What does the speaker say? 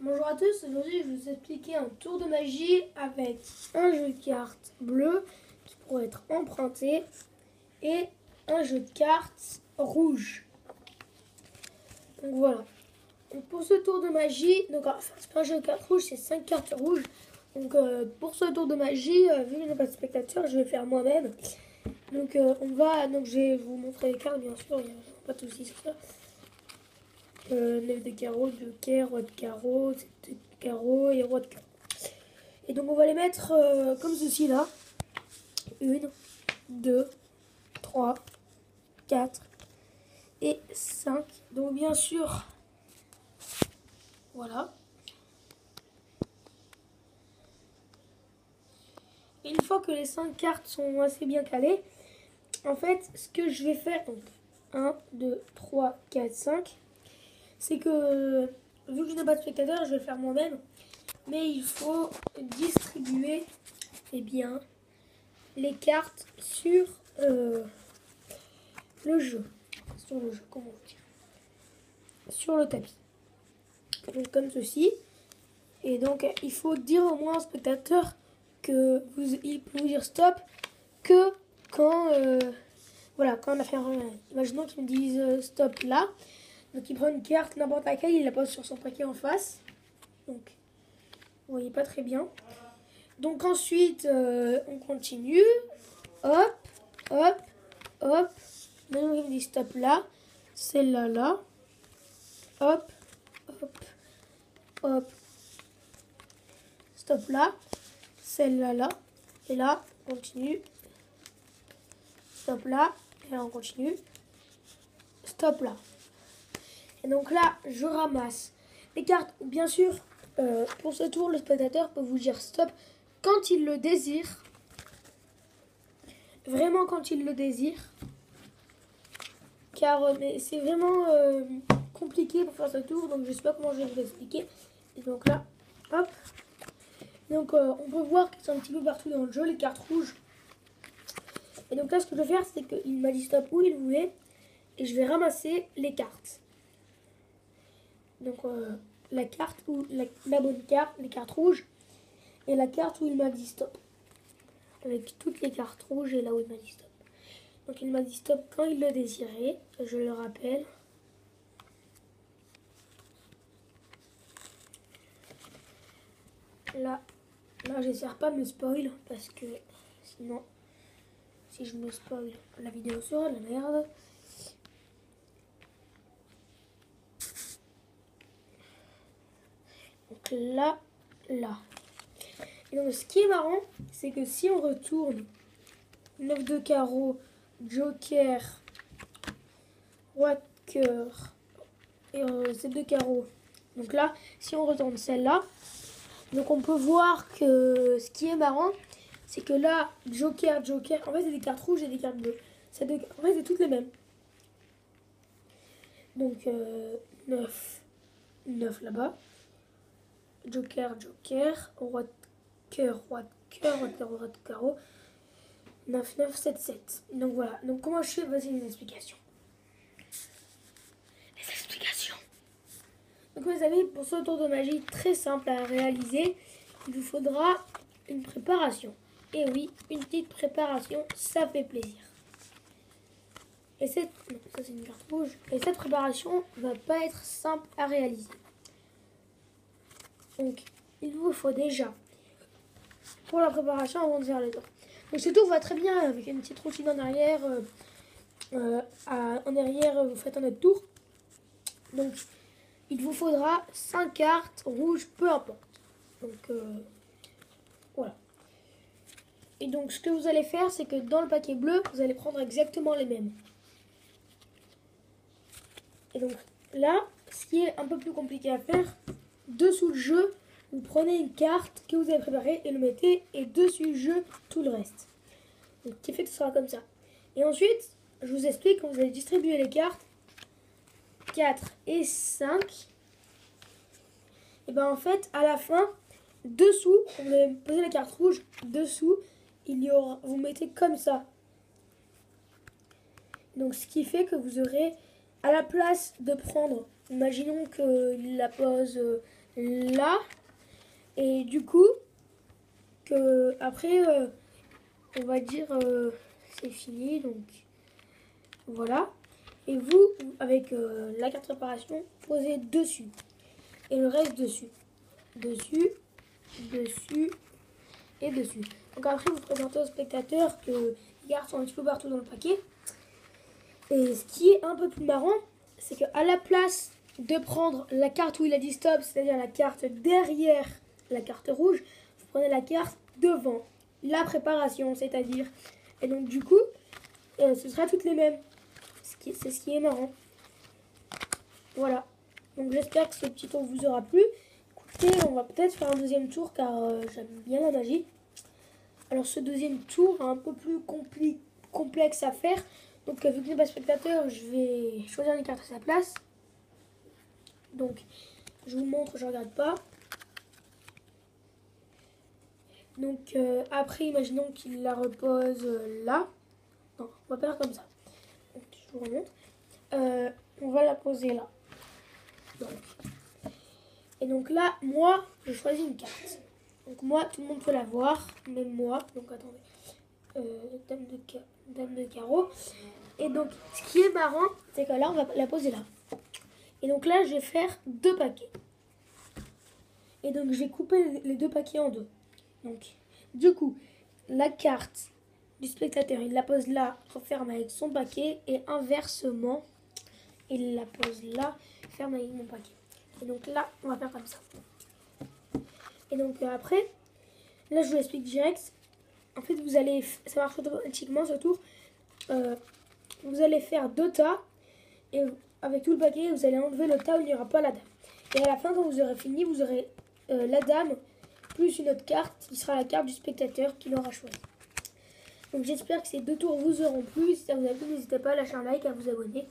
Bonjour à tous, aujourd'hui je vais vous expliquer un tour de magie avec un jeu de cartes bleu qui pourrait être emprunté et un jeu de cartes rouge. Donc voilà. Donc pour ce tour de magie, c'est pas un jeu de cartes rouges, c'est 5 cartes rouges. Donc pour ce tour de magie, vu que je n'ai pas de spectateur, je vais faire moi-même. Donc je vais vous montrer les cartes bien sûr, il n'y a pas de soucis sur ça. 9 de carreau, 2 quai, roi de carreau, 7 de carreau et roi de carreau. Et donc on va les mettre comme ceci là. 1, 2, 3, 4 et 5. Donc bien sûr, voilà. Et une fois que les 5 cartes sont assez bien calées, en fait, ce que je vais faire, donc 1, 2, 3, 4, 5, c'est que, vu que je n'ai pas de spectateur, je vais le faire moi-même. Mais il faut distribuer les cartes sur le jeu. Comment vous dire, sur le tapis. Donc comme ceci. Et donc il faut dire au moins au spectateur que il peut vous dire stop que quand quand on a fait un... Imaginons qu'il me dise stop là. Donc il prend une carte n'importe laquelle, il la pose sur son paquet en face. Donc vous voyez pas très bien. Donc ensuite on continue. Hop, hop, hop. Maintenant il me dit stop là. Celle-là là. Hop, hop, hop. Stop là. Celle-là là. Et là, on continue. Stop là. Et là, on continue. Stop là. Et donc là, je ramasse les cartes. Bien sûr, pour ce tour, le spectateur peut vous dire stop quand il le désire. Vraiment quand il le désire. Car c'est vraiment compliqué pour faire ce tour. Donc je sais pas comment je vais vous expliquer. Et donc là, hop. Donc on peut voir qu'ils sont un petit peu partout dans le jeu, les cartes rouges. Et donc là, ce que je vais faire, c'est qu'il m'a dit stop où il voulait. Et je vais ramasser les cartes. Donc la carte ou la bonne carte, les cartes rouges. Et la carte où il m'a dit stop. Avec toutes les cartes rouges et là où il m'a dit stop. Donc il m'a dit stop quand il le désirait. Je le rappelle. Là, j'espère pas me spoil parce que sinon, si je me spoil, la vidéo sera de la merde. Donc là. Et donc ce qui est marrant, c'est que si on retourne 9 de carreau, joker, roi de cœur et 7 de carreau. Donc là, si on retourne celle-là, donc on peut voir que ce qui est marrant, c'est que là, joker, en fait c'est des cartes rouges et des cartes bleues. En fait c'est toutes les mêmes. Donc 9 là-bas. Joker, roi de cœur, roi de cœur, roi de carreau. 9, 9, 7, 7. Donc voilà. Donc comment je fais? Vas-y, les explications. Donc vous savez, pour ce tour de magie très simple à réaliser, il vous faudra une préparation. Et oui, une petite préparation, ça fait plaisir. Et ça c'est une carte rouge. Et cette préparation va pas être simple à réaliser. Donc il vous faut déjà, pour la préparation avant de faire le tour. Donc ce tour va très bien avec une petite routine en arrière. En arrière, vous faites un autre tour. Donc il vous faudra 5 cartes rouges, peu importe. Donc voilà. Et donc ce que vous allez faire, c'est que dans le paquet bleu, vous allez prendre exactement les mêmes. Et donc là, ce qui est un peu plus compliqué à faire, dessous le jeu, vous prenez une carte que vous avez préparée et le mettez, et dessus le jeu, tout le reste. Donc ce qui fait que ce sera comme ça. Et ensuite, je vous explique quand vous allez distribuer les cartes 4 et 5. Et bien en fait, à la fin, dessous, vous allez poser la carte rouge, dessous, vous mettez comme ça. Donc ce qui fait que vous aurez, à la place de prendre imaginons qu'il la pose là. Et du coup, que après, on va dire c'est fini. Donc voilà. Et vous, avec la carte réparation, posez dessus. Et le reste dessus. Dessus, dessus et dessus. Donc après, vous présentez au spectateur que les cartes sont un petit peu partout dans le paquet. Et ce qui est un peu plus marrant, c'est qu'à la place de prendre la carte où il a dit stop, c'est-à-dire la carte derrière la carte rouge, vous prenez la carte devant, la préparation, c'est-à-dire. Et donc du coup, ce sera toutes les mêmes. C'est ce qui est marrant. Voilà. Donc j'espère que ce petit tour vous aura plu. Écoutez, on va peut-être faire un deuxième tour car j'aime bien la magie. Alors ce deuxième tour est un peu plus complexe à faire. Donc vu que je n'ai pas de spectateur, je vais choisir les cartes à sa place. Donc je vous montre, je ne regarde pas. Donc après, imaginons qu'il la repose là. Non, on va faire comme ça. Donc, je vous remonte. On va la poser là. Donc. Et donc là, moi, je choisis une carte. Donc moi, tout le monde peut la voir, même moi. Donc attendez. Dame de carreau. Et donc, ce qui est marrant, c'est que là, on va la poser là. Et donc là, je vais faire 2 paquets. Et donc, j'ai coupé les 2 paquets en 2. Donc, du coup, la carte du spectateur, il la pose là, referme avec son paquet. Et inversement, il la pose là, ferme avec mon paquet. Et donc là, on va faire comme ça. Et donc après, là, je vous explique direct. En fait, vous allez, ça marche automatiquement ce tour. Vous allez faire 2 tas. Et avec tout le paquet, vous allez enlever le tas où il n'y aura pas la dame. Et à la fin, quand vous aurez fini, vous aurez la dame plus une autre carte qui sera la carte du spectateur qu'il aura choisi. Donc j'espère que ces 2 tours vous auront plu. Si ça vous a plu, n'hésitez pas à lâcher un like, à vous abonner.